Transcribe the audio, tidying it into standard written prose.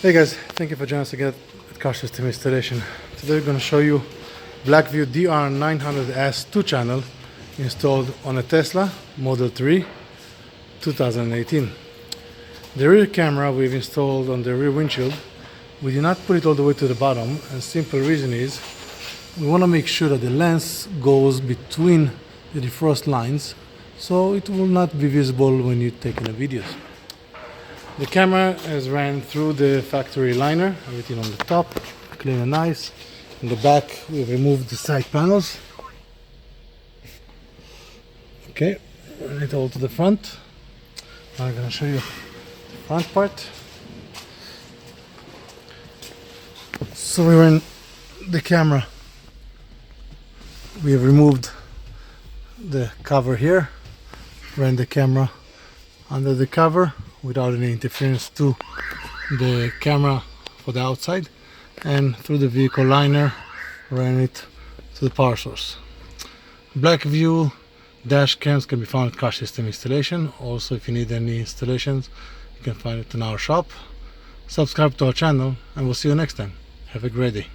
Hey guys, thank you for joining us again at Car System Installation. Today we're going to show you Blackvue DR900S-2 channel installed on a Tesla Model 3 2018. The rear camera we've installed on the rear windshield. We did not put it all the way to the bottom, and simple reason is we want to make sure that the lens goes between the defrost lines so it will not be visible when you're taking the videos. The camera has ran through the factory liner, everything on the top, clean and nice. In the back, we've removed the side panels. Okay, run it all to the front. Now I'm going to show you the front part. So we ran the camera. We have removed the cover here, ran the camera under the cover without any interference to the camera for the outside, and through the vehicle liner ran it to the power source. Blackvue dash cams can be found at Car System Installation. Also, if you need any installations, you can find it in our shop. Subscribe to our channel and we'll see you next time. Have a great day.